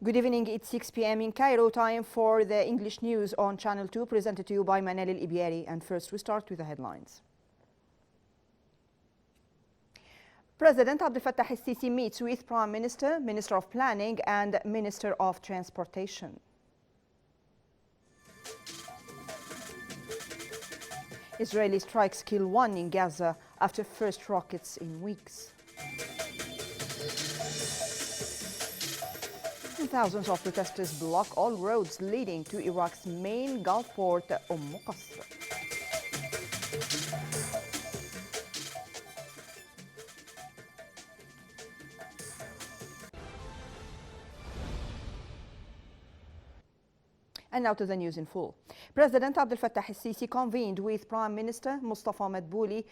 Good evening, it's 6 p.m. in Cairo. Time for the English news on Channel 2, presented to you by Manel El-Ibiari. And first, we start with the headlines. President Abdel Fattah el-Sisi meets with Prime Minister, Minister of Planning and Minister of Transportation. Israeli strikes kill one in Gaza after first rockets in weeks. And thousands of protesters block all roads leading to Iraq's main Gulf port, Qasr. And now to the news in full. President Abdel Fattah el-Sisi convened with Prime Minister Mustafa Madbouli,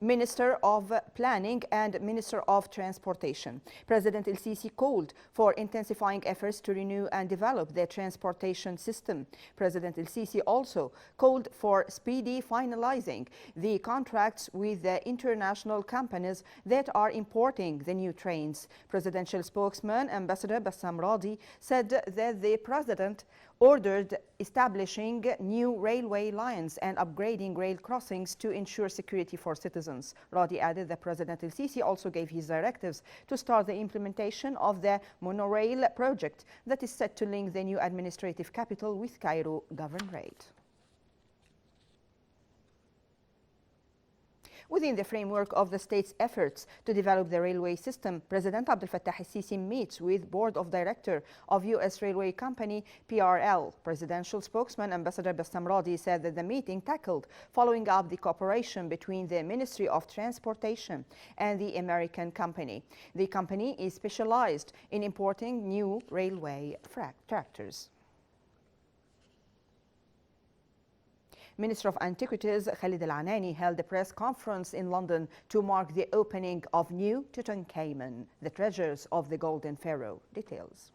Minister of Planning and Minister of Transportation. President el-Sisi called for intensifying efforts to renew and develop the transportation system. President el-Sisi also called for speedy finalizing the contracts with the international companies that are importing the new trains. Presidential spokesman Ambassador Bassam Radi said that the President ordered establishing new railway lines and upgrading rail crossings to ensure security for citizens. Radi added that President el-Sisi also gave his directives to start the implementation of the monorail project that is set to link the new administrative capital with Cairo Governorate. Within the framework of the state's efforts to develop the railway system, President Abdel Fattah el-Sisi meets with Board of Director of U.S. Railway Company PRL. Presidential spokesman Ambassador Bassam Radi said that the meeting tackled following up the cooperation between the Ministry of Transportation and the American company. The company is specialized in importing new railway tractors. Minister of Antiquities Khalid Al-Anani held a press conference in London to mark the opening of new Tutankhamun, the treasures of the Golden Pharaoh. Details.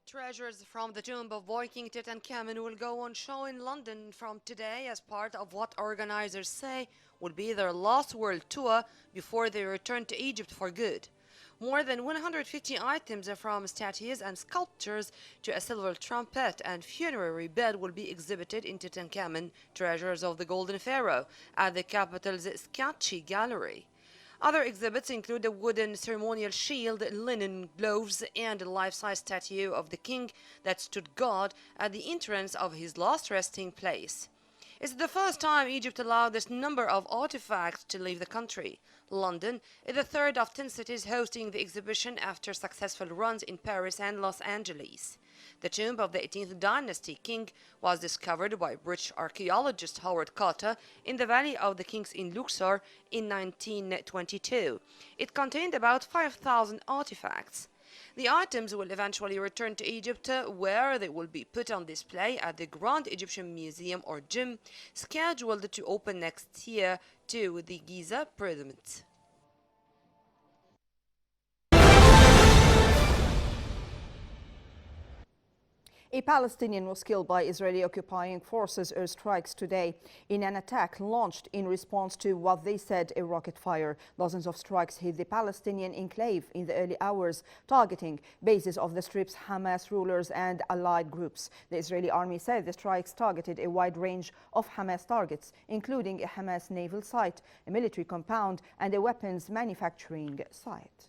Treasures from the tomb of King Tutankhamun will go on show in London from today as part of what organizers say will be their last world tour before they return to Egypt for good. More than 150 items from statues and sculptures to a silver trumpet and funerary bed will be exhibited in Tutankhamun, Treasures of the Golden Pharaoh, at the capital's Scacchi Gallery. Other exhibits include a wooden ceremonial shield, linen gloves, and a life-size statue of the king that stood guard at the entrance of his last resting place. It's the first time Egypt allowed this number of artifacts to leave the country. London is the third of 10 cities hosting the exhibition after successful runs in Paris and Los Angeles. The tomb of the 18th dynasty king was discovered by British archaeologist Howard Carter in the Valley of the Kings in Luxor in 1922. It contained about 5,000 artifacts. The items will eventually return to Egypt, where they will be put on display at the Grand Egyptian Museum or GEM, scheduled to open next year to the Giza Pyramids. A Palestinian was killed by Israeli occupying forces airstrikes today in an attack launched in response to what they said a rocket fire. Dozens of strikes hit the Palestinian enclave in the early hours, targeting bases of the Strip's Hamas rulers and allied groups. The Israeli army said the strikes targeted a wide range of Hamas targets, including a Hamas naval site, a military compound, and a weapons manufacturing site.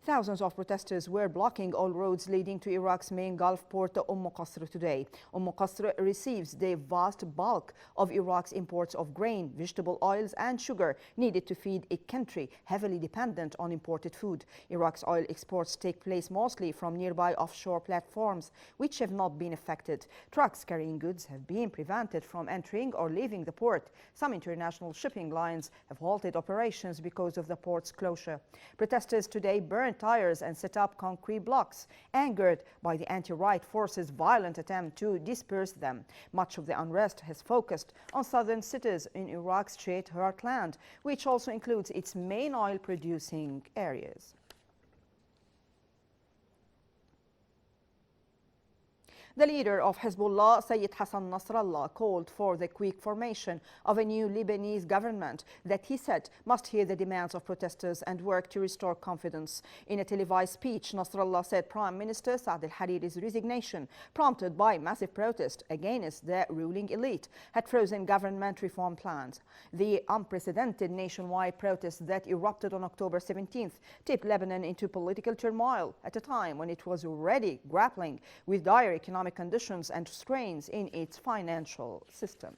Thousands of protesters were blocking all roads leading to Iraq's main Gulf port, Qasr, today. Qasr receives the vast bulk of Iraq's imports of grain, vegetable oils and sugar needed to feed a country heavily dependent on imported food. Iraq's oil exports take place mostly from nearby offshore platforms, which have not been affected. Trucks carrying goods have been prevented from entering or leaving the port. Some international shipping lines have halted operations because of the port's closure. Protesters today burned tires and set up concrete blocks, angered by the anti-right forces' violent attempt to disperse them. Much of the unrest has focused on southern cities in Iraq's Shiite heartland, which also includes its main oil-producing areas. The leader of Hezbollah, Sayyid Hassan Nasrallah, called for the quick formation of a new Lebanese government that he said must hear the demands of protesters and work to restore confidence. In a televised speech, Nasrallah said Prime Minister Saad al-Hariri's resignation, prompted by massive protest against the ruling elite, had frozen government reform plans. The unprecedented nationwide protests that erupted on October 17th tipped Lebanon into political turmoil at a time when it was already grappling with dire economic conditions and strains in its financial system.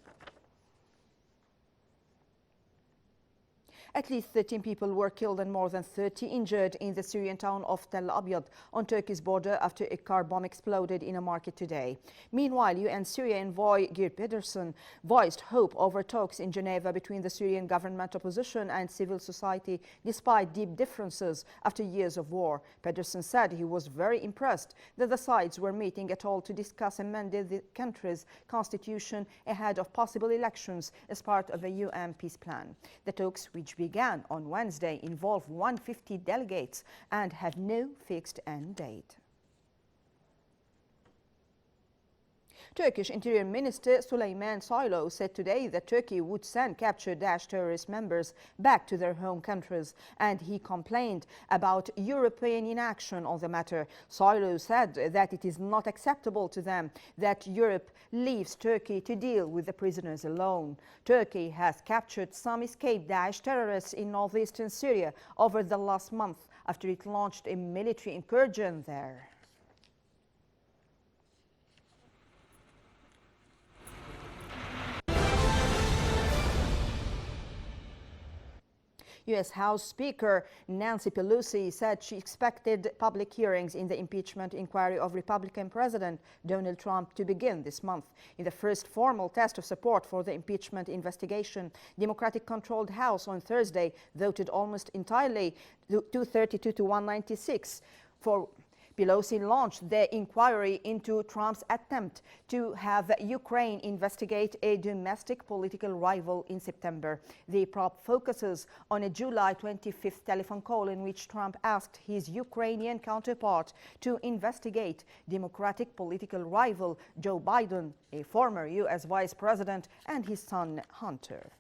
At least 13 people were killed and more than 30 injured in the Syrian town of Tel Abyad on Turkey's border after a car bomb exploded in a market today. Meanwhile, UN Syria envoy Geir Pedersen voiced hope over talks in Geneva between the Syrian government opposition and civil society despite deep differences after years of war. Pedersen said he was very impressed that the sides were meeting at all to discuss amending the country's constitution ahead of possible elections as part of a UN peace plan. The talks, which began on Wednesday, involve 150 delegates and have no fixed end date. Turkish Interior Minister Süleyman Soylu said today that Turkey would send captured Daesh terrorist members back to their home countries, and he complained about European inaction on the matter. Soylu said that it is not acceptable to them that Europe leaves Turkey to deal with the prisoners alone. Turkey has captured some escaped Daesh terrorists in northeastern Syria over the last month after it launched a military incursion there. U.S. House Speaker Nancy Pelosi said she expected public hearings in the impeachment inquiry of Republican President Donald Trump to begin this month. In the first formal test of support for the impeachment investigation, Democratic-controlled House on Thursday voted almost entirely 232 to 196 for Pelosi launched the inquiry into Trump's attempt to have Ukraine investigate a domestic political rival in September. The probe focuses on a July 25th telephone call in which Trump asked his Ukrainian counterpart to investigate Democratic political rival Joe Biden, a former U.S. vice president, and his son Hunter.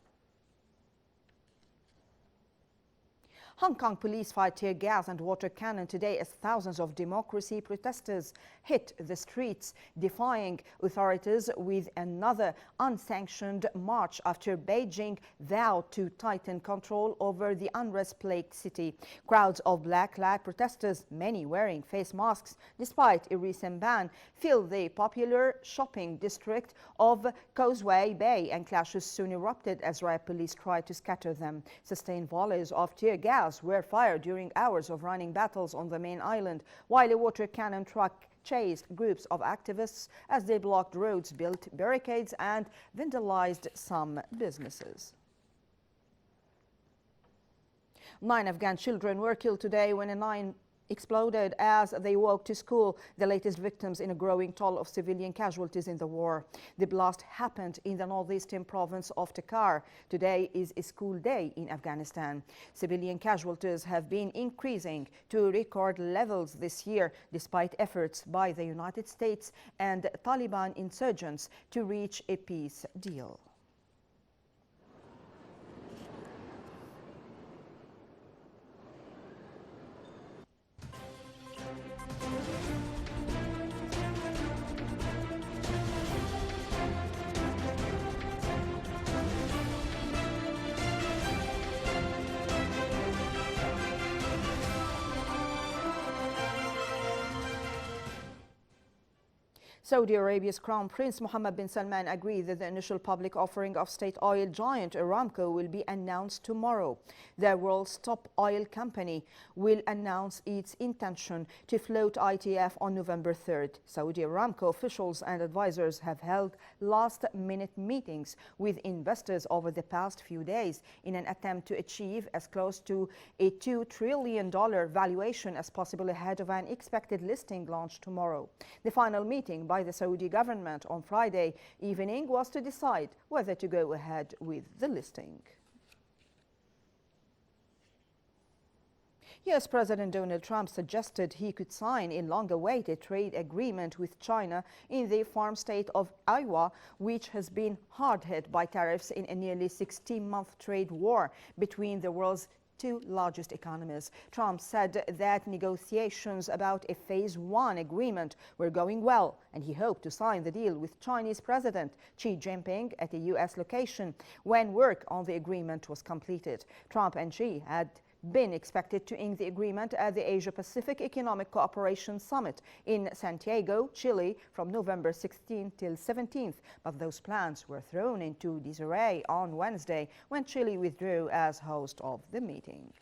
Hong Kong police fired tear gas and water cannon today as thousands of democracy protesters hit the streets, defying authorities with another unsanctioned march after Beijing vowed to tighten control over the unrest-plagued city. Crowds of black flag protesters, many wearing face masks despite a recent ban, filled the popular shopping district of Causeway Bay, and clashes soon erupted as riot police tried to scatter them. Sustained volleys of tear gas were fired during hours of running battles on the main island, while a water cannon truck chased groups of activists as they blocked roads, built barricades, and vandalized some businesses. 9 Afghan children were killed today when a mine exploded as they walked to school, the latest victims in a growing toll of civilian casualties in the war. The blast happened in the northeastern province of Takhar. Today is a school day in Afghanistan. Civilian casualties have been increasing to record levels this year, despite efforts by the United States and Taliban insurgents to reach a peace deal. Saudi Arabia's Crown Prince Mohammed bin Salman agreed that the initial public offering of state oil giant Aramco will be announced tomorrow. The world's top oil company will announce its intention to float ITF on November 3rd. Saudi Aramco officials and advisors have held last-minute meetings with investors over the past few days in an attempt to achieve as close to a $2 trillion valuation as possible ahead of an expected listing launch tomorrow. The final meeting by the Saudi government on Friday evening was to decide whether to go ahead with the listing. U.S. President Donald Trump suggested he could sign a long-awaited trade agreement with China in the farm state of Iowa, which has been hard hit by tariffs in a nearly 16-month trade war between the world's two largest economies. Trump said that negotiations about a Phase 1 agreement were going well, and he hoped to sign the deal with Chinese President Xi Jinping at a U.S. location when work on the agreement was completed. Trump and Xi had been expected to ink the agreement at the Asia-Pacific Economic Cooperation Summit in Santiago, Chile, from November 16th till 17th. But those plans were thrown into disarray on Wednesday when Chile withdrew as host of the meeting.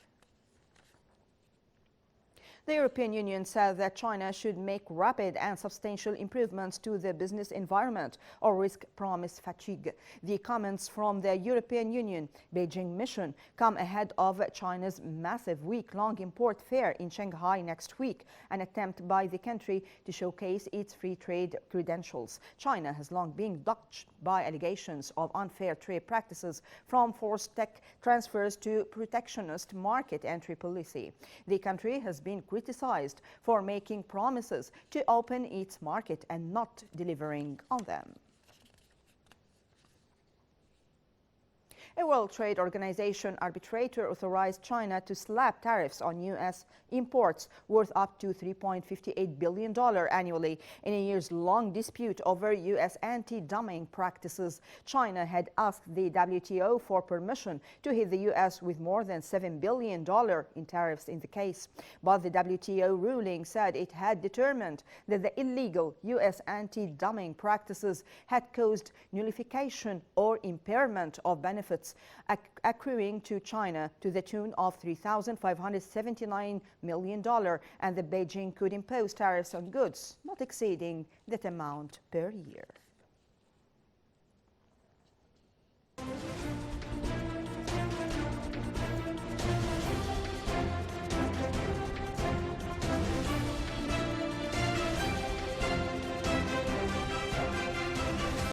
The European Union said that China should make rapid and substantial improvements to the business environment or risk promise fatigue. The comments from the European Union Beijing mission come ahead of China's massive week-long import fair in Shanghai next week, an attempt by the country to showcase its free trade credentials. China has long been dogged by allegations of unfair trade practices, from forced tech transfers to protectionist market entry policy. The country has been criticized for making promises to open its market and not delivering on them. A World Trade Organization arbitrator authorized China to slap tariffs on U.S. imports worth up to $3.58 billion annually in a years-long dispute over U.S. anti-dumping practices. China had asked the WTO for permission to hit the U.S. with more than $7 billion in tariffs in the case. But the WTO ruling said it had determined that the illegal U.S. anti-dumping practices had caused nullification or impairment of benefits accruing to China to the tune of $3,579 million, and that Beijing could impose tariffs on goods not exceeding that amount per year.